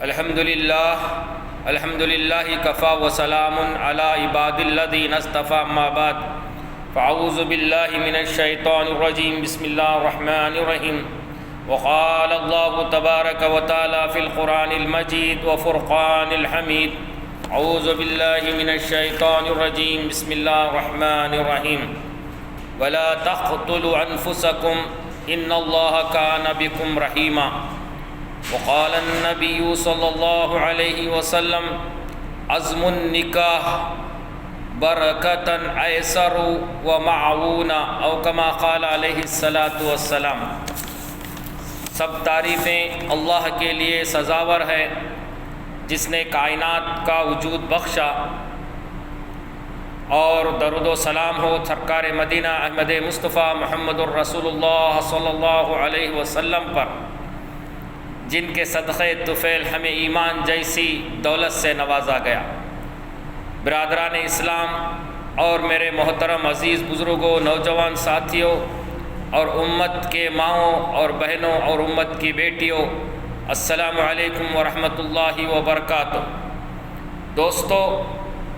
الحمد للہ کفا وسلام علی عباد الذین اصطفى اما بعد فاعوذ باللہ من الشیطان الرجیم بسم اللہ الرحمن الرحیم وقال اللہ تبارک وتعالی فی القرآن المجید وفرقان الحمید اعوذ باللہ من الشیطان الرجیم بسم اللہ الرحمن الرحیم ولا تقتلوا انفسکم ان اللہ کان بکم رحیما وقال النبی صلی اللہ علیہ وسلم عزم النکاح برکتاً ایسر و معاونا او کما قال علیہ الصلاۃ والسلام۔ سب تعریفیں اللہ کے لیے سزاور ہے جس نے کائنات کا وجود بخشا، اور درود و سلام ہو سرکار مدینہ احمد مصطفیٰ محمد الرسول اللہ صلی اللہ علیہ وسلم پر، جن کے صدقے طفیل ہمیں ایمان جیسی دولت سے نوازا گیا۔ برادران اسلام اور میرے محترم عزیز بزرگوں، نوجوان ساتھیوں اور امت کے ماؤں اور بہنوں اور امت کی بیٹیوں، السلام علیکم ورحمۃ اللہ وبرکاتہ۔ دوستو،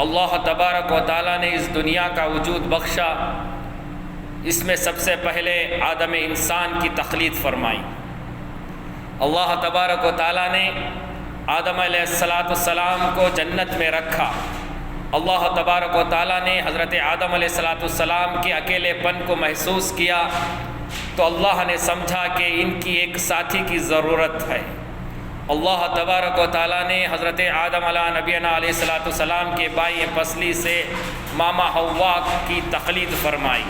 اللہ تبارک و تعالیٰ نے اس دنیا کا وجود بخشا، اس میں سب سے پہلے آدم انسان کی تخلیق فرمائی۔ اللہ تبارک و تعالیٰ نے آدم علیہ السلام کو جنت میں رکھا۔ اللہ تبارک و تعالیٰ نے حضرت آدم علیہ السلام کے اکیلے پن کو محسوس کیا تو اللہ نے سمجھا کہ ان کی ایک ساتھی کی ضرورت ہے۔ اللہ تبارک و تعالیٰ نے حضرت آدم علیہ نبینا علیہ السلام کے بائیں پسلی سے ماما حوا کی تخلیق فرمائی۔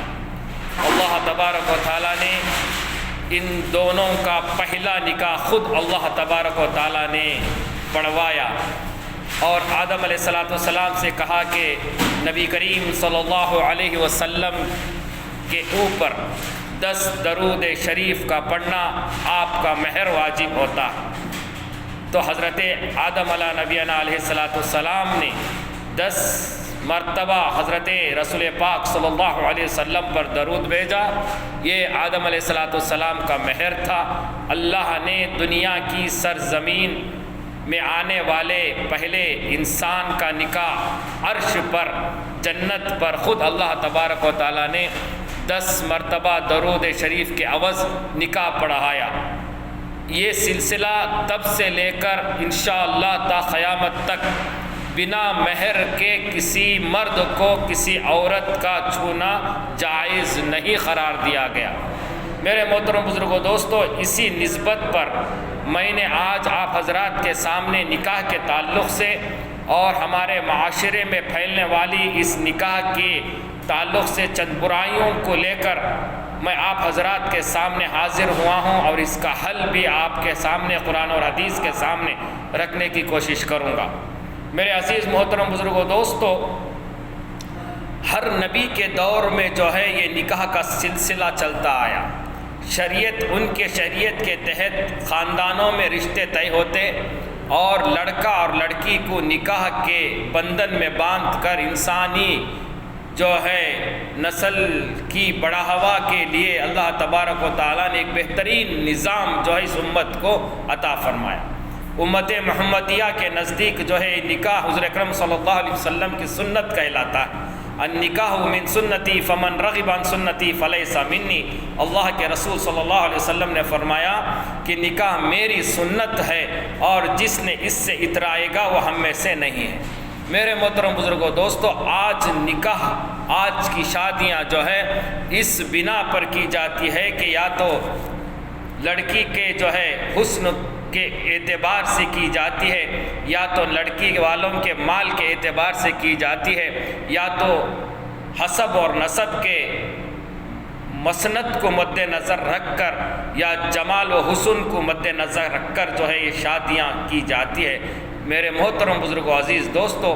اللہ تبارک و تعالیٰ نے ان دونوں کا پہلا نکاح خود اللہ تبارک و تعالیٰ نے پڑھوایا، اور آدم علیہ السلام سے کہا کہ نبی کریم صلی اللہ علیہ وسلم کے اوپر 10 درود شریف کا پڑھنا آپ کا مہر واجب ہوتا ہے۔ تو حضرت آدم علیہ نبینا علیہ السلام نے 10 مرتبہ حضرت رسول پاک صلی اللہ علیہ وسلم پر درود بھیجا۔ یہ آدم علیہ السلام کا مہر تھا۔ اللہ نے دنیا کی سرزمین میں آنے والے پہلے انسان کا نکاح عرش پر، جنت پر خود اللہ تبارک و تعالیٰ نے 10 مرتبہ درود شریف کے عوض نکاح پڑھایا۔ یہ سلسلہ تب سے لے کر انشاءاللہ تا قیامت تک بنا مہر کے کسی مرد کو کسی عورت کا چھونا جائز نہیں قرار دیا گیا۔ میرے محترم بزرگوں، دوستو، اسی نسبت پر میں نے آج آپ حضرات کے سامنے نکاح کے تعلق سے اور ہمارے معاشرے میں پھیلنے والی اس نکاح کے تعلق سے چند برائیوں کو لے کر میں آپ حضرات کے سامنے حاضر ہوا ہوں، اور اس کا حل بھی آپ کے سامنے قرآن اور حدیث کے سامنے رکھنے کی کوشش کروں گا۔ میرے عزیز محترم بزرگوں، دوستو، ہر نبی کے دور میں جو ہے یہ نکاح کا سلسلہ چلتا آیا۔ شریعت، ان کے شریعت کے تحت خاندانوں میں رشتے طے ہوتے، اور لڑکا اور لڑکی کو نکاح کے بندھن میں باندھ کر انسانی جو ہے نسل کی بڑھاوا کے لیے اللہ تبارک و تعالیٰ نے ایک بہترین نظام جو ہے اس امت کو عطا فرمایا۔ امت محمدیہ کے نزدیک جو ہے نکاح حضور اکرم صلی اللہ علیہ وسلم کی سنت کہلاتا ہے۔ النکاح من سنتی فمن رغب عن سنتی فلیس منی۔ اللہ کے رسول صلی اللہ علیہ وسلم نے فرمایا کہ نکاح میری سنت ہے، اور جس نے اس سے اترائے گا وہ ہم میں سے نہیں ہے۔ میرے محترم بزرگوں، دوستو، آج نکاح، آج کی شادیاں جو ہے اس بنا پر کی جاتی ہے کہ یا تو لڑکی کے جو ہے حسن کے اعتبار سے کی جاتی ہے، یا تو لڑکی والوں کے مال کے اعتبار سے کی جاتی ہے، یا تو حسب اور نسب کے مسند کو مد نظر رکھ کر یا جمال و حسن کو مد نظر رکھ کر جو ہے یہ شادیاں کی جاتی ہے۔ میرے محترم بزرگوں، عزیز دوستو،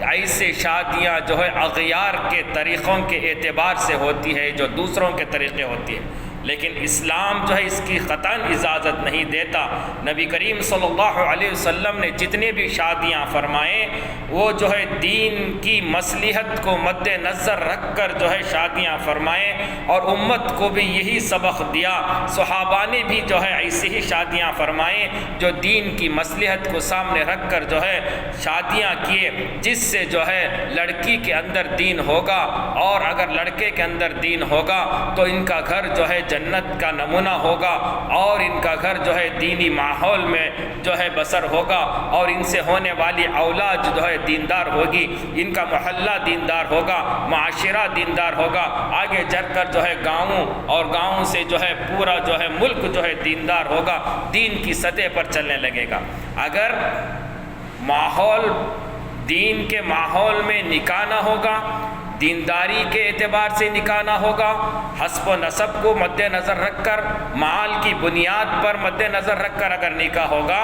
ایسے شادیاں جو ہے اغیار کے طریقوں کے اعتبار سے ہوتی ہے، جو دوسروں کے طریقے ہوتی ہے۔ لیکن اسلام جو ہے اس کی قطعاً اجازت نہیں دیتا۔ نبی کریم صلی اللہ علیہ وسلم نے جتنے بھی شادیاں فرمائیں وہ جو ہے دین کی مصلحت کو مد نظر رکھ کر جو ہے شادیاں فرمائیں، اور امت کو بھی یہی سبق دیا۔ صحابہ نے بھی جو ہے ایسی ہی شادیاں فرمائیں جو دین کی مصلحت کو سامنے رکھ کر جو ہے شادیاں کیے، جس سے جو ہے لڑکی کے اندر دین ہوگا، اور اگر لڑکے کے اندر دین ہوگا تو ان کا گھر جو ہے جنت کا نمونہ ہوگا، اور ان کا گھر جو ہے دینی ماحول میں جو ہے بسر ہوگا، اور ان سے ہونے والی اولاد جو ہے دیندار ہوگی، ان کا محلہ دیندار ہوگا، معاشرہ دیندار ہوگا، آگے چل کر جو ہے گاؤں اور گاؤں سے جو ہے پورا جو ہے ملک جو ہے دیندار ہوگا، دین کی سطح پر چلنے لگے گا۔ اگر ماحول دین کے ماحول میں نکاح نہ ہوگا، دینداری کے اعتبار سے نکاح نہ ہوگا، حسب و نسب کو مد نظر رکھ کر، مال کی بنیاد پر مد نظر رکھ کر اگر نکاح ہوگا،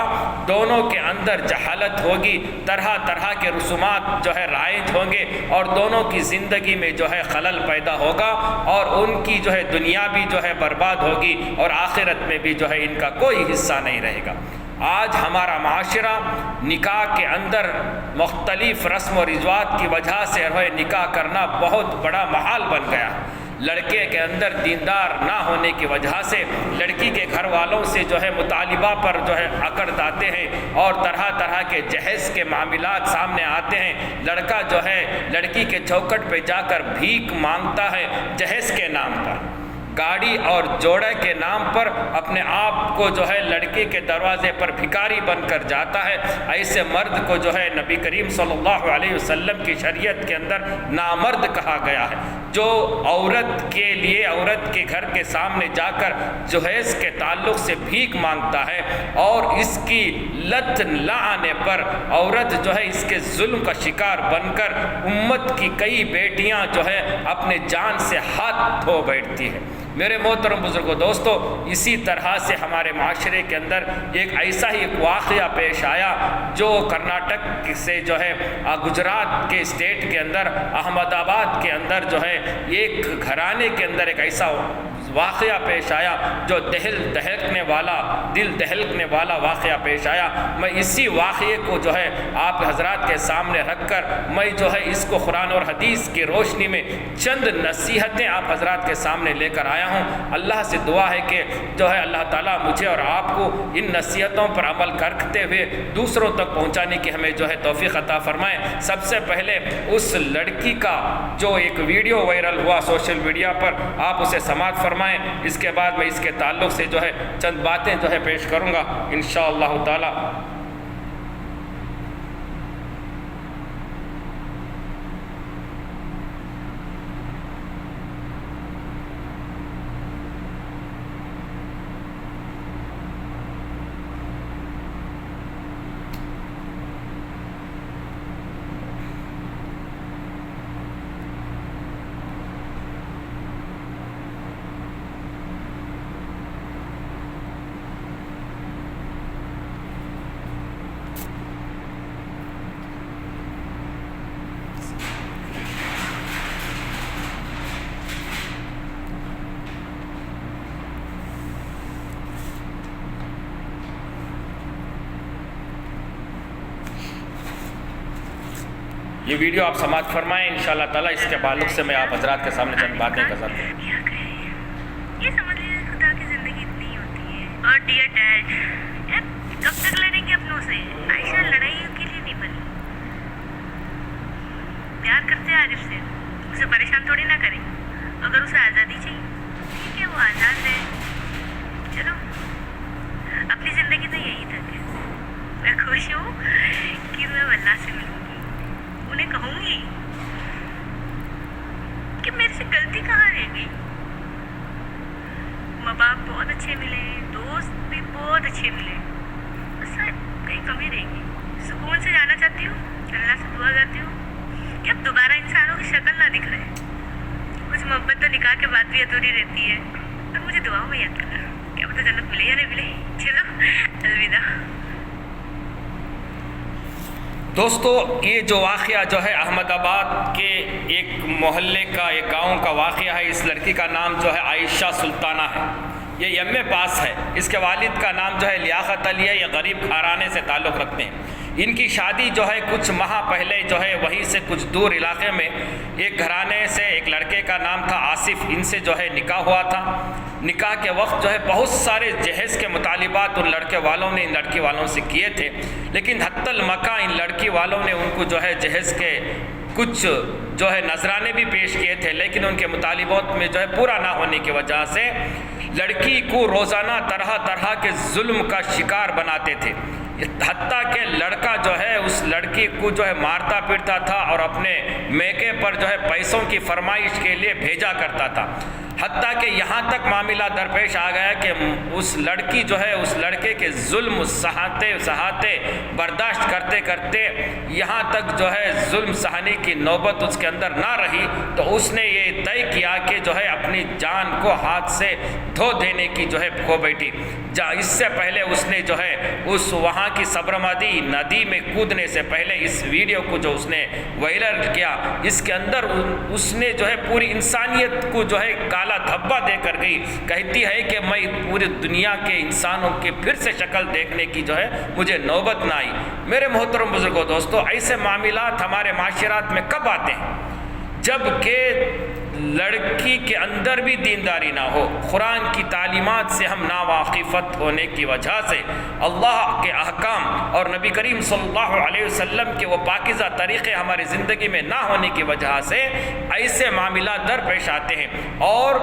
دونوں کے اندر جہالت ہوگی، طرح طرح کے رسومات جو ہے رائج ہوں گے، اور دونوں کی زندگی میں جو ہے خلل پیدا ہوگا، اور ان کی جو ہے دنیا بھی جو ہے برباد ہوگی، اور آخرت میں بھی جو ہے ان کا کوئی حصہ نہیں رہے گا۔ آج ہمارا معاشرہ نکاح کے اندر مختلف رسم و رواج کی وجہ سے نکاح کرنا بہت بڑا محال بن گیا۔ لڑکے کے اندر دیندار نہ ہونے کی وجہ سے لڑکی کے گھر والوں سے جو ہے مطالبہ پر جو ہے اکڑ آتے ہیں، اور طرح طرح کے جہیز کے معاملات سامنے آتے ہیں۔ لڑکا جو ہے لڑکی کے چوکٹ پہ جا کر بھیک مانگتا ہے جہیز کے نام پر، گاڑی اور جوڑے کے نام پر اپنے آپ کو جو ہے لڑکی کے دروازے پر بھکاری بن کر جاتا ہے۔ ایسے مرد کو جو ہے نبی کریم صلی اللہ علیہ وسلم کی شریعت کے اندر نامرد کہا گیا ہے، جو عورت کے لیے عورت کے گھر کے سامنے جا کر جہیز کے تعلق سے بھیک مانگتا ہے، اور اس کی لت نہ آنے پر عورت جو ہے اس کے ظلم کا شکار بن کر امت کی کئی بیٹیاں جو ہے اپنے جان سے ہاتھ دھو بیٹھتی ہے۔ میرے محترم بزرگوں، دوستو، اسی طرح سے ہمارے معاشرے کے اندر ایک ایسا ہی ایک واقعہ پیش آیا جو کرناٹک سے جو ہے گجرات کے اسٹیٹ کے اندر احمد آباد کے اندر جو ہے ایک گھرانے کے اندر ایک ایسا واقعہ پیش آیا جو دل دہلکنے والا واقعہ پیش آیا۔ میں اسی واقعے کو جو ہے آپ حضرات کے سامنے رکھ کر میں جو ہے اس کو قرآن اور حدیث کی روشنی میں چند نصیحتیں آپ حضرات کے سامنے لے کر آیا ہوں۔ اللہ سے دعا ہے کہ جو ہے اللہ تعالیٰ مجھے اور آپ کو ان نصیحتوں پر عمل کرتے ہوئے دوسروں تک پہنچانے کی ہمیں جو ہے توفیق عطا فرمائے۔ سب سے پہلے اس لڑکی کا جو ایک ویڈیو وائرل ہوا سوشل میڈیا پر، آپ اسے سماعت فرمائیں۔ اس کے بعد میں اس کے تعلق سے جو ہے چند باتیں جو ہے پیش کروں گا انشاءاللہ تعالی۔ یہ ویڈیو آپ سماعت فرمائیں انشاءاللہ تعالیٰ۔ اس کے تعلق سے میں آپ حضرات کے سامنے چند باتیں کر سکتا ہوں۔ یہ سمجھ لیجیے خدا کی زندگی اتنی ہوتی ہے۔ اور ڈیئر ڈیڈ، یار کب تک لڑیں گے اپنوں سے؟ عائشہ لڑائیوں کے لیے نہیں بنی، پیار کرتے ہیں عارف سے، اسے پریشان تھوڑی نہ کریں۔ اگر اسے آزادی چاہیے ٹھیک ہے، وہ آزاد ہے، چلو اپنی زندگی تو یہی تک ہے۔ میں خوش ہوں کہ میں اللہ سے ملوں گی، انہیں کہوں گی کہ میرے سے غلطی کہاں رہ گئی۔ ماں باپ بہت اچھے ملے، دوست بھی بہت اچھے ملے، بس کہیں کمی رہے گی۔ سکون سے جانا چاہتی ہوں، اللہ سے دعا کرتی ہوں کہ اب دوبارہ انسانوں کی شکل نہ دکھ رہے۔ کچھ محبت تو نکاح کے بعد بھی ادھوری رہتی ہے، اور مجھے دعاؤں میں یاد کرنا، کیا پتہ جنت ملے یا نہیں ملے۔ چلو الوداع۔ دوستو یہ جو واقعہ جو ہے احمد آباد کے ایک محلے کا ایک گاؤں کا واقعہ ہے. اس لڑکی کا نام جو ہے عائشہ سلطانہ ہے. یہ ایم اے پاس ہے. اس کے والد کا نام جو ہے لیاقت علی ہے. یہ غریب گھرانے سے تعلق رکھتے ہیں. ان کی شادی جو ہے کچھ ماہ پہلے جو ہے وہیں سے کچھ دور علاقے میں ایک گھرانے سے ایک لڑکے کا نام تھا آصف. ان سے جو ہے نکاح ہوا تھا. نکاح کے وقت جو ہے بہت سارے جہیز کے مطالبات ان لڑکے والوں نے ان لڑکی والوں سے کیے تھے، لیکن حتی المکہ ان لڑکی والوں نے ان کو جو ہے جہیز کے کچھ جو ہے نذرانے بھی پیش کیے تھے، لیکن ان کے مطالبات میں جو ہے پورا نہ ہونے کی وجہ سے لڑکی کو روزانہ طرح طرح کے ظلم کا شکار بناتے تھے. حتیٰ کہ لڑکا جو ہے اس لڑکی کو جو ہے مارتا پیٹتا تھا اور اپنے میکے پر جو ہے پیسوں کی فرمائش کے لیے بھیجا کرتا تھا. حتیٰ کہ یہاں تک معاملہ درپیش آ گیا کہ اس لڑکی جو ہے اس لڑکے کے ظلم سہاتے برداشت کرتے کرتے یہاں تک جو ہے ظلم سہنے کی نوبت اس کے اندر نہ رہی تو اس نے یہ طے کیا کہ جو ہے اپنی جان کو ہاتھ سے دھو دینے کی جو ہے کھو بیٹھی. اس سے پہلے اس نے جو ہے اس وہاں کی سبرمتی ندی میں کودنے سے پہلے اس ویڈیو کو جو اس نے وائرل کیا، اس کے اندر اس نے جو ہے پوری انسانیت کو جو ہے کالا دھبا دے کر گئی. کہتی ہے کہ میں پوری دنیا کے انسانوں کے پھر سے شکل دیکھنے کی جو ہے مجھے نوبت نہ آئی. میرے محترم بزرگوں دوستو، ایسے معاملات ہمارے معاشرات میں کب آتے ہیں؟ جب کہ لڑکی کے اندر بھی دینداری نہ ہو، قرآن کی تعلیمات سے ہم ناواقفت ہونے کی وجہ سے، اللہ کے احکام اور نبی کریم صلی اللہ علیہ وسلم کے وہ پاکیزہ طریقے ہماری زندگی میں نہ ہونے کی وجہ سے ایسے معاملات درپیش آتے ہیں. اور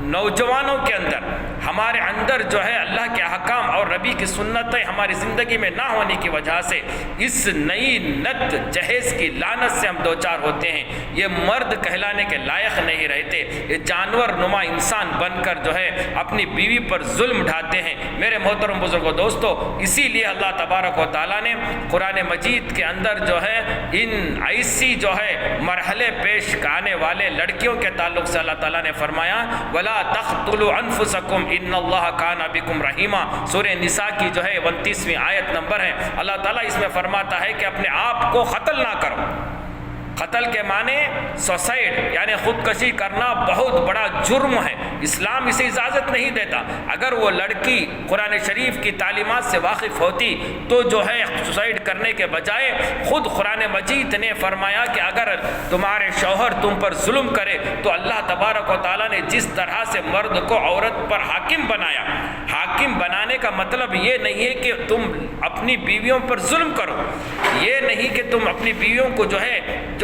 نوجوانوں کے اندر ہمارے اندر جو ہے اللہ کے احکام اور نبی کی سنتیں ہماری زندگی میں نہ ہونے کی وجہ سے اس نئی نت جہیز کی لعنت سے ہم دوچار ہوتے ہیں. یہ مرد کہلانے کے لائق نہیں رہتے. یہ جانور نما انسان بن کر جو ہے اپنی بیوی پر ظلم ڈھاتے ہیں. میرے محترم بزرگوں دوستو، اسی لیے اللہ تبارک و تعالیٰ نے قرآن مجید کے اندر جو ہے ان ایسی جو ہے مرحلے پیش آنے والے لڑکیوں کے تعلق سے اللہ تعالیٰ نے فرمایا وَلَا تَقْتُلُوا أَنفُسَكُمْ إِنَّ اللَّهَ كَانَ بِكُمْ رَحِيمًا. سورہ نساء کی جو ہے 29ویں آیت نمبر ہے. اللہ تعالیٰ اس میں فرماتا ہے کہ اپنے آپ کو قتل نہ کرو. قتل کے معنی سوسائڈ یعنی خودکشی کرنا بہت بڑا جرم ہے. اسلام اسے اجازت نہیں دیتا. اگر وہ لڑکی قرآن شریف کی تعلیمات سے واقف ہوتی تو جو ہے سوسائڈ کرنے کے بجائے خود قرآن مجید نے فرمایا کہ اگر تمہارے شوہر تم پر ظلم کرے تو اللہ تبارک و تعالیٰ نے جس طرح سے مرد کو عورت پر حاکم بنایا، حاکم بنانے کا مطلب یہ نہیں ہے کہ تم اپنی بیویوں پر ظلم کرو، یہ نہیں کہ تم اپنی بیویوں کو جو ہے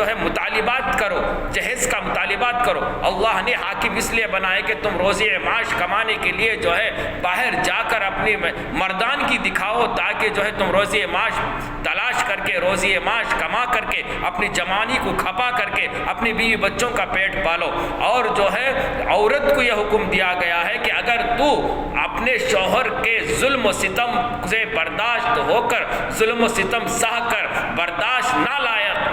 مطالبات کرو، جہیز کا مطالبات کرو. اللہ نے حاکم اس لیے بنائے کہ تم روزی معاش کمانے کے لیے جو ہے باہر جا کر اپنی مردان کی دکھاؤ تاکہ جو ہے تم روزی معاش تلاش کر کے روزی معاش کما کر کے اپنی جوانی کو کھپا کر کے اپنی بیوی بچوں کا پیٹ پالو. اور جو ہے عورت کو یہ حکم دیا گیا ہے کہ اگر تو اپنے شوہر کے ظلم و ستم سے برداشت ہو کر ظلم و ستم سہ کر برداشت نہ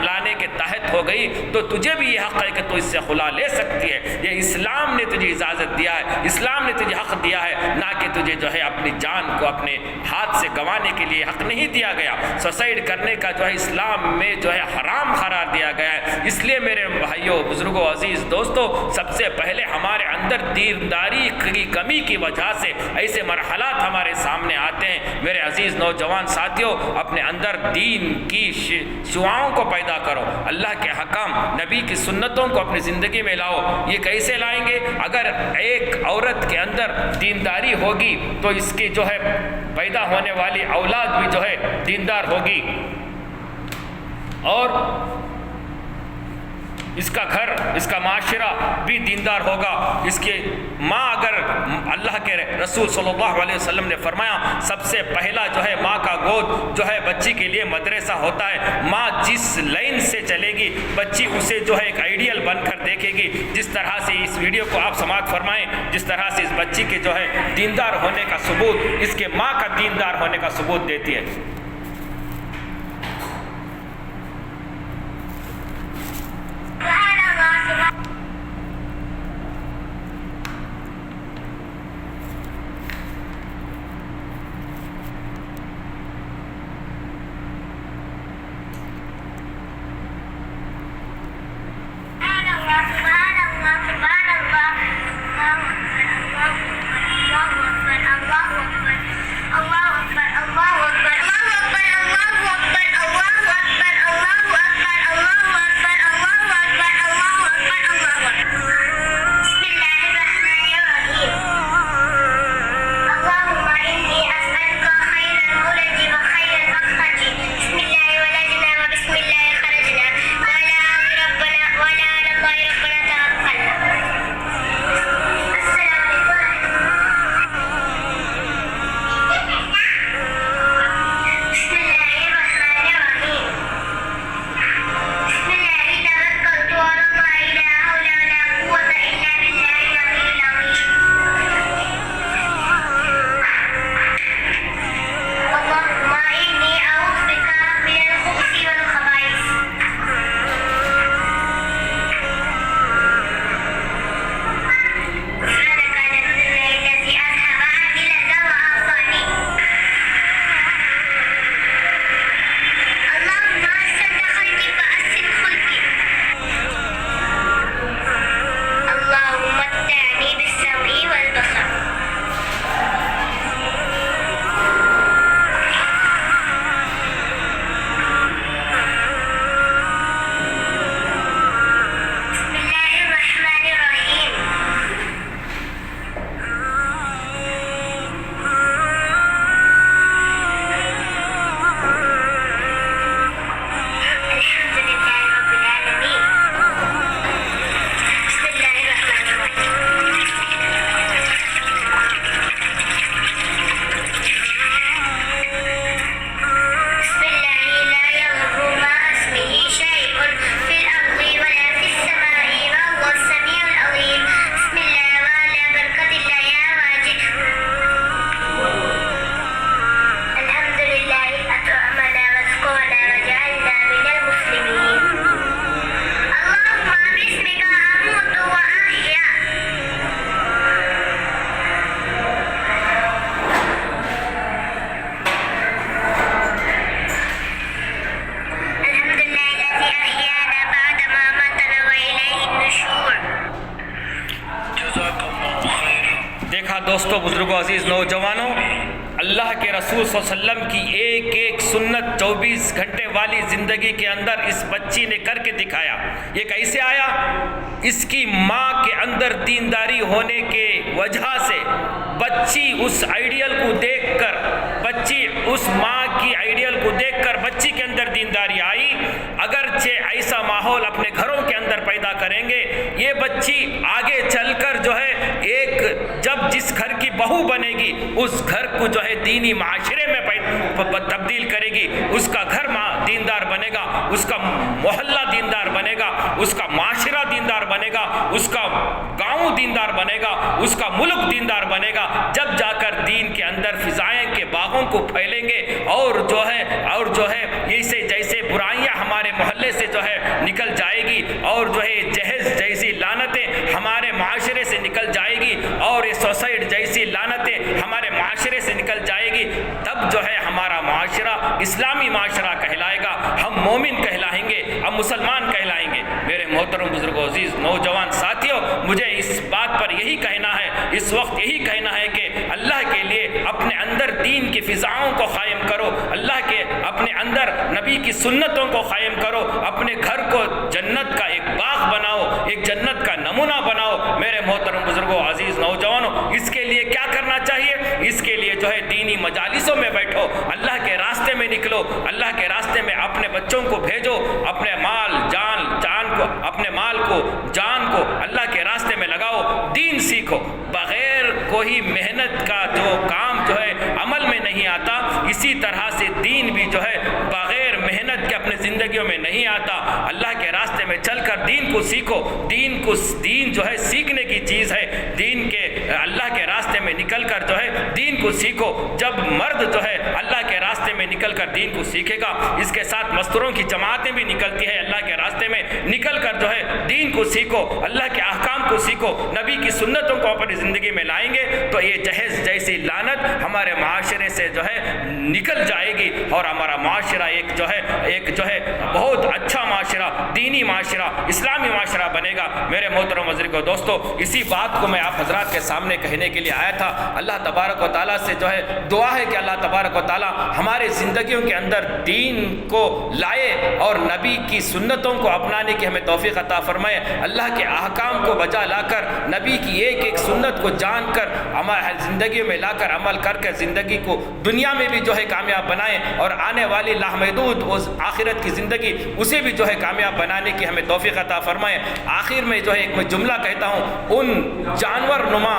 لانے کے تحت ہو گئی تو تجھے بھی یہ حق ہے کہ تو اس سے خلا لے سکتی ہے. یہ اسلام نے تجھے اجازت دیا ہے، اسلام نے تجھے حق دیا ہے، نہ کہ تجھے جو ہے اپنی جان کو اپنے ہاتھ سے گنوانے کے لیے حق نہیں دیا گیا. سوسائڈ کرنے کا جو ہے اسلام میں جو ہے حرام قرار دیا گیا ہے. اس لیے میرے بھائیوں، بزرگوں، عزیز دوستوں، سب سے پہلے ہمارے اندر دینداری کی کمی کی وجہ سے ایسے مرحلات ہمارے سامنے آتے ہیں. میرے عزیز نوجوان ساتھیوں، اپنے اندر دین کی شعاؤں کو پیدا کرو، اللہ کے حکام نبی کی سنتوں کو اپنی زندگی میں لاؤ. یہ کیسے لائیں گے؟ اگر ایک عورت کے اندر دینداری ہوگی تو اس کی جو ہے پیدا ہونے والی اولاد بھی جو ہے دیندار ہوگی، اور اس کا گھر، اس کا معاشرہ بھی دیندار ہوگا. اس کی ماں، اگر اللہ کے رسول صلی اللہ علیہ وسلم نے فرمایا سب سے پہلا جو ہے ماں کا گود جو ہے بچی کے لیے مدرسہ ہوتا ہے. ماں جس لائن سے چلے گی بچی اسے جو ہے ایک آئیڈیل بن کر دیکھے گی. جس طرح سے اس ویڈیو کو آپ سماعت فرمائیں، جس طرح سے اس بچی کے جو ہے دیندار ہونے کا ثبوت اس کے ماں کا دیندار ہونے کا ثبوت دیتی ہے. دوستوں، بزرگوں، عزیز نوجوانوں، اللہ کے رسول صلی اللہ علیہ وسلم کی ایک ایک سنت 24 گھنٹے والی زندگی کے اندر اس بچی نے کر کے دکھایا۔ یہ کیسے آیا؟ اس کی ماں کے اندر دینداری ہونے کے وجہ سے بچی اس آئیڈیل کو دیکھ کر، بچی اس ماں کی آئیڈیل کو دیکھ کر بچی کے اندر دینداری آئی۔ اگرچہ ایسا ماحول اپنے گھروں کے اندر پیدا کریں گے، یہ بچی آگے چل کر جو ہے جب جس گھر کی بہو بنے گی اس گھر کو جو ہے دینی معاشرے میں تبدیل کرے گی۔ اس کا گھر دیندار بنے گا، اس کا محلہ دیندار بنے گا، اس کا معاشرہ دیندار بنے گا، اس کا گاؤں دیندار بنے گا، اس کا ملک دیندار بنے گا۔ جب جا کر دین کے اندر فضائیں کے باغوں کو پھیلیں گے اور جو ہے جیسے برائیاں ہمارے محلے سے جو ہے نکل جائے گی، اور جو ہے جہیز جیسی لعنتیں ہمارے معاشرے سے نکل جائے گی، اور یہ سوسائٹ جیسی لعنتیں ہمارے معاشرے سے نکل جائے گی، تب جو ہے ہمارا معاشرہ اسلامی معاشرہ کہلائے گا، ہم مومن کہلائیں گے، ہم مسلمان کہلائیں گے۔ میرے محترم بزرگوں، عزیز نوجوان ساتھیوں، مجھے اس بات پر یہی کہنا ہے، اس وقت یہی کہنا ہے کہ اللہ کے لیے اپنے اندر دین کی فضاؤں کو قائم کرو، اللہ کے اپنے اندر نبی کی سنتوں کو قائم کرو، اپنے گھر کو جنت کا ایک باغ بناؤ، ایک جنت کا نمونہ بناؤ۔ میرے محترم بزرگوں، عزیز نوجوانوں، اس کے لیے کیا کرنا چاہیے؟ اس کے لیے جو ہے دینی مجالسوں میں بیٹھو، اللہ کے راستے میں نکلو، اللہ کے راستے میں اپنے بچوں کو بھیجو، اپنے مال کو جان کو اللہ کے راستے میں لگاؤ، دین سیکھو۔ بغیر کوئی محنت کا جو کام جو ہے عمل میں نہیں آتا، اسی طرح سے دین بھی جو ہے بغیر محنت کے اپنے زندگیوں میں نہیں آتا۔ اللہ کے راستے میں چل کر دین کو سیکھو، دین جو ہے سیکھنے کی چیز ہے، دین کے اللہ کے راستے میں نکل کر جو ہے دین کو سیکھو۔ جب مرد جو ہے اللہ کے راستے میں نکل کر دین کو سیکھے گا، اس کے ساتھ مستوروں کی جماعتیں بھی نکلتی ہے، اللہ کے راستے میں نکل کر جو ہے دین کو سیکھو، اللہ کے احکام کو سیکھو، نبی کی سنتوں کو اپنی زندگی میں لائیں گے تو یہ جہیز جیسی لعنت ہمارے معاشرے سے جو ہے نکل جائے گی، اور ہمارا معاشرہ ایک جو ہے بہت اچھا معاشرہ، دینی معاشرہ، اسلامی معاشرہ بنے گا۔ میرے محترم بزرگوں، دوستو، اسی بات کو میں آپ حضرات کے سامنے کہنے کے لیے آیا تھا۔ اللہ تبارک و تعالیٰ سے جو ہے دعا ہے کہ اللہ تبارک و تعالیٰ ہمارے زندگیوں کے اندر دین کو لائے اور نبی کی سنتوں کو اپنانے کی ہمیں توفیق عطا فرمائے۔ اللہ کے احکام کو بجا لا کر، نبی کی ایک ایک سنت کو جان کر ہماری زندگی میں لا کر عمل کر کے زندگی کو دنیا میں بھی جو ہے کامیاب بنائیں، اور آنے والی لامحدود اس آخرت کی زندگی اسے بھی جو ہے کامیاب بنانے کی ہمیں توفیق عطا فرمائے۔ آخر میں جو ہے ایک میں جملہ کہتا ہوں، ان جانور نما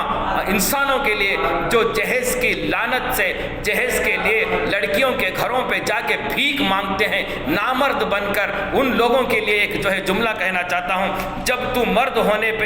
انسانوں کے لیے جو جہیز کی لعنت سے، جہیز کے لیے لڑکیوں کے گھروں پہ جا کے بھیک مانگتے ہیں نامرد بن کر، ان لوگوں کے لیے ایک جو ہے جملہ کہنا چاہتا ہوں، جب تم مرد ہونے پہ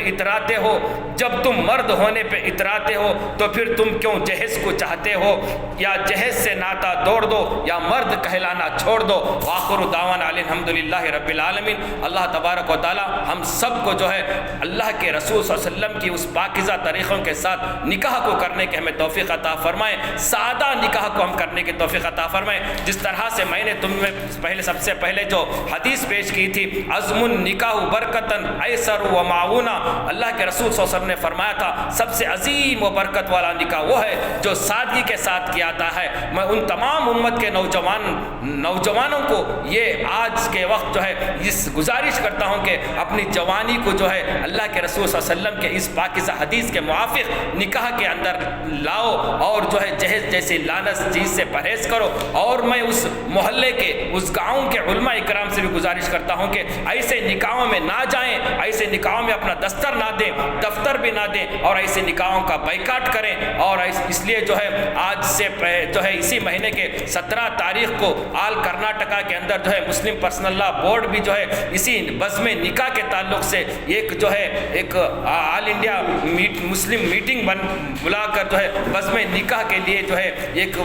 اتراتے ہو تو پھر تم کیوں جہیز کو چاہتے ہو؟ یا جہیز سے ناتا توڑ دو یا مرد کہلانا چھوڑ دو۔ وآخر دعوانا الحمدللہ رب العالمین۔ اللہ تبارک و تعالی ہم سب کو جو ہے اللہ کے رسول صلی اللہ علیہ وسلم کی اس پاکیزہ طریقوں کے ساتھ نکاح کو کرنے کے ہمیں توفیق عطا فرمائے، سادہ نکاح کو ہم کرنے کی توفیق عطا فرمائے۔ جس طرح سے میں نے تمہیں سب سے پہلے جو حدیث پیش کی تھی، عزم النکاح برکتن ایسر و معاونہ، اللہ کے رسول صلی اللہ علیہ وسلم نے فرمایا تھا سب سے عظیم و برکت والا نکاح وہ ہے جو سادگی کے ساتھ کیا جاتا ہے۔ میں ان تمام امت کے نوجوانوں کو یہ آج کے وقت جو ہے اس گزارش کرتا ہوں کہ اپنی جوانی کو جو ہے اللہ کے رسول صلی اللہ علیہ وسلم کے اس پاکیزہ حدیث کے موافق نکاح کے اندر لاؤ، اور جو ہے جہیز جیسی لعنت چیز سے پرہیز کرو۔ اور میں اس محلے کے، اس گاؤں کے علماء اکرام سے بھی گزارش کرتا ہوں کہ ایسے نکاحوں میں نہ جائیں، ایسے نکاحوں میں اپنا دستر نہ دیں، دفتر بھی نہ دیں، اور ایسے نکاحوں کا بائیکاٹ کریں۔ اور اس لیے جو ہے آج سے جو ہے اسی مہینے کے 17 تاریخ کو آل کرناٹکا کے اندر جو ہے مسلم پرسنل لا بورڈ بھی جو ہے اسی بزم نکاح کے تعلق سے ایک آل انڈیا مسلم میٹنگ بلا کر جو ہے بزم نکاح کے لیے جو ہے ایک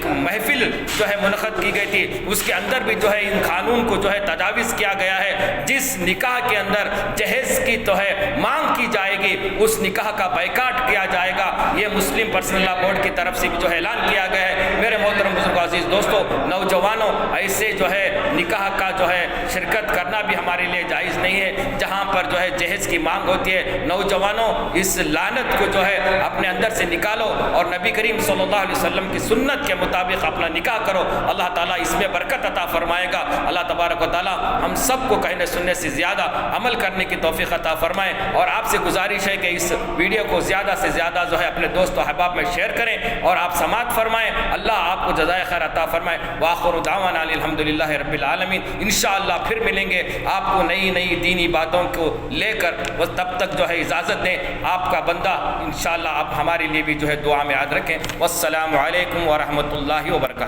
محفل جو ہے منعقد کی گئی تھی۔ اس کے اندر بھی جو ہے ان قانون کو جو ہے تجاویز کیا گیا ہے، جس نکاح کے اندر جہیز کی تو ہے مانگ کی جائے گی اس نکاح کا بائیکاٹ کیا جائے گا۔ یہ مسلم پرسنل لا بورڈ کی طرف سے بھی جو ہے اعلان کیا گیا ہے۔ میرے محترم بزرگوں، عزیز دوستوں، نوجوانوں، ایسے جو ہے نکاح کا جو ہے شرکت کرنا بھی ہمارے لیے جائز نہیں ہے۔ ہیں جہاں پر جو ہے جہیز کی مانگ ہوتی ہے، نوجوانوں اس لعنت کو جو ہے اپنے اندر سے نکالو اور نبی کریم صلی اللہ علیہ وسلم کی سنت کے مطابق اپنا نکاح کرو، اللہ تعالیٰ اس میں برکت عطا فرمائے گا۔ اللہ تبارک و تعالیٰ ہم سب کو کہنے سننے سے زیادہ عمل کرنے کی توفیق عطا فرمائے، اور آپ سے گزارش ہے کہ اس ویڈیو کو زیادہ سے زیادہ جو ہے اپنے دوست و احباب میں شیئر کریں اور آپ سماعت فرمائیں۔ اللہ آپ کو جزائے خیر عطا فرمائے۔ وآخر دعوانا الحمدللہ رب العالمین۔ انشاءاللہ پھر ملیں گے آپ کو نئی نئی دینی باتوں کو لے کر، بس تب تک جو ہے اجازت دیں، آپ کا بندہ انشاءاللہ آپ ہمارے لیے بھی جو ہے دعا میں یاد رکھیں۔ والسلام علیکم ورحمۃ اللہ وبرکاتہ۔